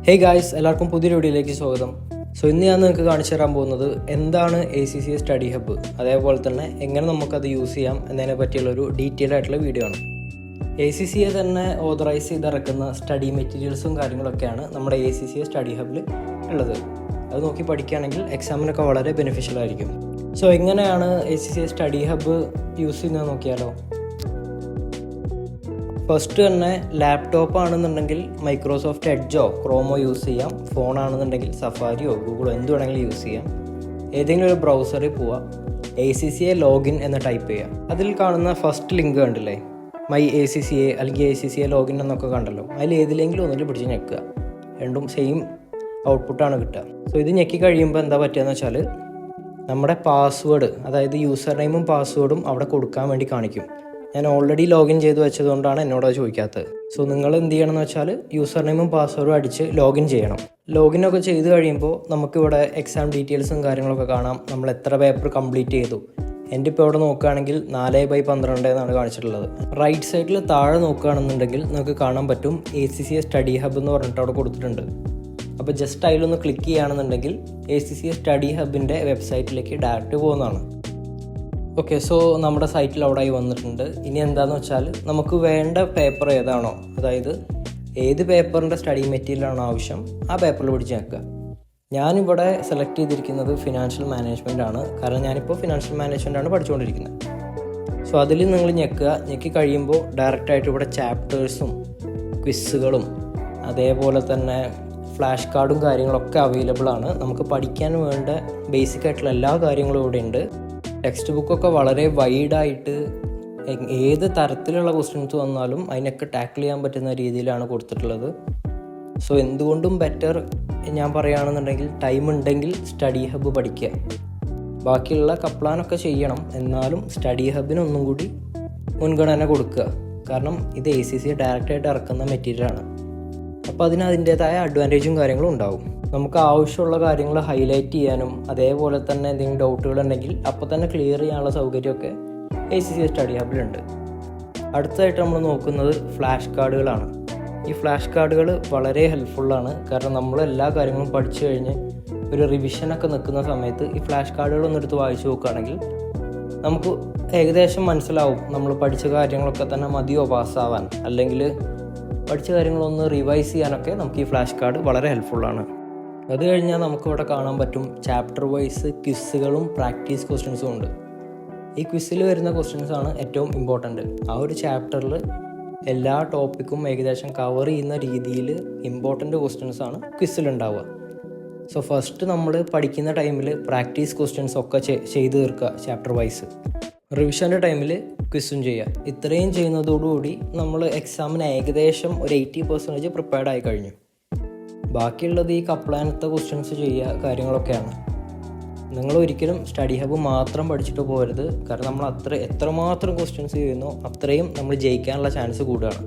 Hey guys, എല്ലാവർക്കും പുതിയൊരു വീഡിയോയിലേക്ക് സ്വാഗതം. ഇന്ന് ഞാൻ നിങ്ങൾക്ക് കാണിച്ചു തരാൻ പോകുന്നത് എന്താണ് ACCA സ്റ്റഡി ഹബ്ബ്, അതേപോലെ തന്നെ എങ്ങനെ നമുക്കത് യൂസ് ചെയ്യാം എന്നതിനെ പറ്റിയുള്ളൊരു ഡീറ്റെയിൽ ആയിട്ടുള്ള വീഡിയോ ആണ്. ACCA തന്നെ ഓതറൈസ് ചെയ്തിറക്കുന്ന സ്റ്റഡി മെറ്റീരിയൽസും കാര്യങ്ങളൊക്കെയാണ് നമ്മുടെ ACCA സ്റ്റഡി ഹബ്ബിൽ ഉള്ളത്. അത് നോക്കി പഠിക്കുകയാണെങ്കിൽ എക്സാമിനൊക്കെ വളരെ ബെനിഫിഷ്യൽ ആയിരിക്കും. എങ്ങനെയാണ് ACCA സ്റ്റഡി ഹബ്ബ് യൂസ് ചെയ്യുന്നത് നോക്കിയാലോ. ഫസ്റ്റ് തന്നെ ലാപ്ടോപ്പ് ആണെന്നുണ്ടെങ്കിൽ മൈക്രോസോഫ്റ്റ് എഡ്ജോ ക്രോമോ യൂസ് ചെയ്യാം. ഫോണാണെന്നുണ്ടെങ്കിൽ സഫാരിയോ ഗൂഗിളോ എന്ത് വേണമെങ്കിലും യൂസ് ചെയ്യാം. ഏതെങ്കിലും ഒരു ബ്രൗസറിൽ പോവുക, ACCA ലോഗിൻ എന്ന് ടൈപ്പ് ചെയ്യുക. അതിൽ കാണുന്ന ഫസ്റ്റ് ലിങ്ക് കണ്ടില്ലേ, മൈ ACCA അല്ലെങ്കിൽ ACCA ലോഗിൻ എന്നൊക്കെ കണ്ടല്ലോ, അതിൽ ഏതിലെങ്കിലും ഒന്നിൽ പിടിച്ച് ഞെക്കുക. രണ്ടും സെയിം ഔട്ട്പുട്ടാണ് കിട്ടുക. ഇത് ഞെക്കി കഴിയുമ്പോൾ എന്താ പറ്റുകയെന്ന് വെച്ചാൽ നമ്മുടെ പാസ്വേഡ്, അതായത് യൂസർ നെയിമും പാസ്വേഡും അവിടെ കൊടുക്കാൻ വേണ്ടി കാണിക്കും. ഞാൻ ഓൾറെഡി ലോഗിൻ ചെയ്ത് വെച്ചതുകൊണ്ടാണ് എന്നോടത് ചോദിക്കാത്തത്. നിങ്ങൾ എന്ത് ചെയ്യണമെന്ന് വെച്ചാൽ യൂസർ നെയിമും പാസ്വേഡും അടിച്ച് ലോഗിൻ ചെയ്യണം. ലോഗിനൊക്കെ ചെയ്ത് കഴിയുമ്പോൾ നമുക്കിവിടെ എക്സാം ഡീറ്റെയിൽസും കാര്യങ്ങളൊക്കെ കാണാം. നമ്മൾ എത്ര പേപ്പർ കംപ്ലീറ്റ് ചെയ്തു. എൻ്റെ ഇപ്പോൾ ഇവിടെ നോക്കുകയാണെങ്കിൽ 4/12 എന്നാണ് കാണിച്ചിട്ടുള്ളത്. റൈറ്റ് സൈഡിൽ താഴെ നോക്കുകയാണെന്നുണ്ടെങ്കിൽ നമുക്ക് കാണാൻ പറ്റും ACCA സ്റ്റഡി ഹബ്ബ് എന്ന് പറഞ്ഞിട്ട് അവിടെ കൊടുത്തിട്ടുണ്ട്. അപ്പോൾ ജസ്റ്റ് അതിലൊന്ന് ക്ലിക്ക് ചെയ്യുകയാണെന്നുണ്ടെങ്കിൽ ACCA സ്റ്റഡി ഹബ്ബിൻ്റെ വെബ്സൈറ്റിലേക്ക് ഡയറക്റ്റ് പോകുന്നതാണ്. നമ്മുടെ സൈറ്റിൽ അവിടെ ആയി വന്നിട്ടുണ്ട്. ഇനി എന്താണെന്ന് വെച്ചാൽ നമുക്ക് വേണ്ട പേപ്പർ ഏതാണോ, അതായത് ഏത് പേപ്പറിൻ്റെ സ്റ്റഡി മെറ്റീരിയലാണോ ആവശ്യം, ആ പേപ്പറിൽ പിടിച്ച് ഞെക്കുക. ഞാനിവിടെ സെലക്ട് ചെയ്തിരിക്കുന്നത് ഫിനാൻഷ്യൽ മാനേജ്മെൻ്റ് ആണ്. കാരണം ഞാനിപ്പോൾ ഫിനാൻഷ്യൽ മാനേജ്മെൻ്റ് ആണ് പഠിച്ചുകൊണ്ടിരിക്കുന്നത്. അതിൽ നിങ്ങൾ ഞെക്കി കഴിയുമ്പോൾ ഡയറക്റ്റായിട്ട് ഇവിടെ ചാപ്റ്റേഴ്സും ക്വിസുകളും അതേപോലെ തന്നെ ഫ്ലാഷ് കാർഡും കാര്യങ്ങളൊക്കെ അവൈലബിൾ ആണ്. നമുക്ക് പഠിക്കാൻ വേണ്ട ബേസിക് ആയിട്ടുള്ള എല്ലാ കാര്യങ്ങളും ഇവിടെ ഉണ്ട്. ടെക്സ്റ്റ് ബുക്കൊക്കെ വളരെ വൈഡായിട്ട് ഏത് തരത്തിലുള്ള ക്വസ്റ്റ്യൻസ് വന്നാലും അതിനൊക്കെ ടാക്കിൾ ചെയ്യാൻ പറ്റുന്ന രീതിയിലാണ് കൊടുത്തിട്ടുള്ളത്. എന്തുകൊണ്ടും ബെറ്റർ ഞാൻ പറയുകയാണെന്നുണ്ടെങ്കിൽ ടൈം ഉണ്ടെങ്കിൽ സ്റ്റഡി ഹബ്ബ് പഠിക്കുക. ബാക്കിയുള്ള കപ്ലാനൊക്കെ ചെയ്യണം, എന്നാലും സ്റ്റഡി ഹബ്ബിന് ഒന്നും കൂടി മുൻഗണന കൊടുക്കുക. കാരണം ഇത് ACCA ഡയറക്റ്റായിട്ട് ഇറക്കുന്ന മെറ്റീരിയലാണ്. അപ്പോൾ അതിന് അതിൻ്റേതായ അഡ്വാൻറ്റേജും കാര്യങ്ങളും ഉണ്ടാവും. നമുക്ക് ആവശ്യമുള്ള കാര്യങ്ങൾ ഹൈലൈറ്റ് ചെയ്യാനും അതേപോലെ തന്നെ എന്തെങ്കിലും ഡൗട്ടുകൾ ഉണ്ടെങ്കിൽ അപ്പോൾ തന്നെ ക്ലിയർ ചെയ്യാനുള്ള സൗകര്യമൊക്കെ ACCA സ്റ്റഡി ഹബ്ബിലുണ്ട്. അടുത്തതായിട്ട് നമ്മൾ നോക്കുന്നത് ഫ്ലാഷ് കാർഡുകളാണ്. ഈ ഫ്ലാഷ് കാർഡുകൾ വളരെ ഹെൽപ്ഫുള്ളാണ്. കാരണം നമ്മൾ എല്ലാ കാര്യങ്ങളും പഠിച്ചു കഴിഞ്ഞ് ഒരു റിവിഷനൊക്കെ നിൽക്കുന്ന സമയത്ത് ഈ ഫ്ലാഷ് കാർഡുകളൊന്നും എടുത്ത് വായിച്ചു നോക്കുകയാണെങ്കിൽ നമുക്ക് ഏകദേശം മനസ്സിലാവും നമ്മൾ പഠിച്ച കാര്യങ്ങളൊക്കെ തന്നെ മതിയോ പാസ്സാവാൻ, അല്ലെങ്കിൽ പഠിച്ച കാര്യങ്ങളൊന്ന് റിവൈസ് ചെയ്യാനൊക്കെ നമുക്ക് ഈ ഫ്ലാഷ് കാർഡ് വളരെ ഹെൽപ്ഫുള്ളാണ്. അത് കഴിഞ്ഞാൽ നമുക്കിവിടെ കാണാൻ പറ്റും ചാപ്റ്റർ വൈസ് ക്വിസുകളും പ്രാക്ടീസ് ക്വസ്റ്റ്യൻസും ഉണ്ട്. ഈ ക്വിസിൽ വരുന്ന ക്വസ്റ്റ്യൻസാണ് ഏറ്റവും ഇമ്പോർട്ടൻറ്റ്. ആ ഒരു ചാപ്റ്ററിൽ എല്ലാ ടോപ്പിക്കും ഏകദേശം കവർ ചെയ്യുന്ന രീതിയിൽ ഇമ്പോർട്ടൻ്റ് ക്വസ്റ്റ്യൻസാണ് ക്വിസിലുണ്ടാവുക. ഫസ്റ്റ് നമ്മൾ പഠിക്കുന്ന ടൈമിൽ പ്രാക്ടീസ് ക്വസ്റ്റ്യൻസ് ഒക്കെ ചെയ്ത് തീർക്കുക ചാപ്റ്റർ വൈസ്. റിവിഷൻ്റെ ടൈമിൽ ക്വിസും ചെയ്യുക. ഇത്രയും ചെയ്യുന്നതോടുകൂടി നമ്മൾ എക്സാമിന് ഏകദേശം ഒരു 80% പ്രിപ്പയർഡ് ആയി കഴിഞ്ഞു. ബാക്കിയുള്ളത് ഈ കപ്ലാനത്തെ ക്വസ്റ്റ്യൻസ് ചെയ്യുക കാര്യങ്ങളൊക്കെയാണ്. നിങ്ങൾ ഒരിക്കലും സ്റ്റഡി ഹബ്ബ് മാത്രം പഠിച്ചിട്ട് പോകരുത്. കാരണം നമ്മൾ എത്രമാത്രം ക്വസ്റ്റ്യൻസ് ചെയ്യുന്നോ അത്രയും നമ്മൾ ജയിക്കാനുള്ള ചാൻസ് കൂടുകയാണ്.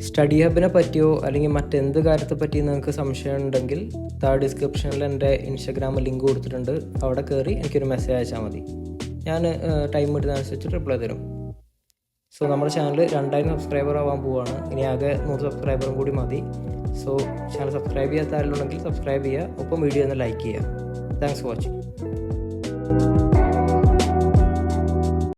സ്റ്റഡി ഹബ്ബിനെ പറ്റിയോ അല്ലെങ്കിൽ മറ്റെന്ത് കാര്യത്തെ പറ്റിയോ നിങ്ങൾക്ക് സംശയം ഉണ്ടെങ്കിൽ താഴെ ഡിസ്ക്രിപ്ഷനിൽ എൻ്റെ ഇൻസ്റ്റാഗ്രാം ലിങ്ക് കൊടുത്തിട്ടുണ്ട്. അവിടെ കയറി എനിക്കൊരു മെസ്സേജ് അയച്ചാൽ മതി. ഞാൻ ടൈം കിട്ടുന്നതനുസരിച്ച് റിപ്ലൈ തരും. നമ്മുടെ ചാനൽ 2000 സബ്സ്ക്രൈബർ ആവാൻ പോവുകയാണ്. ഇനി ആകെ 100 സബ്സ്ക്രൈബറും കൂടി മതി. ചാനൽ സബ്സ്ക്രൈബ് ചെയ്യാത്ത ആരെങ്കിലും ഉണ്ടെങ്കിൽ സബ്സ്ക്രൈബ് ചെയ്യുക, ഒപ്പം വീഡിയോ ഒന്ന് ലൈക്ക് ചെയ്യുക. Thanks for watching.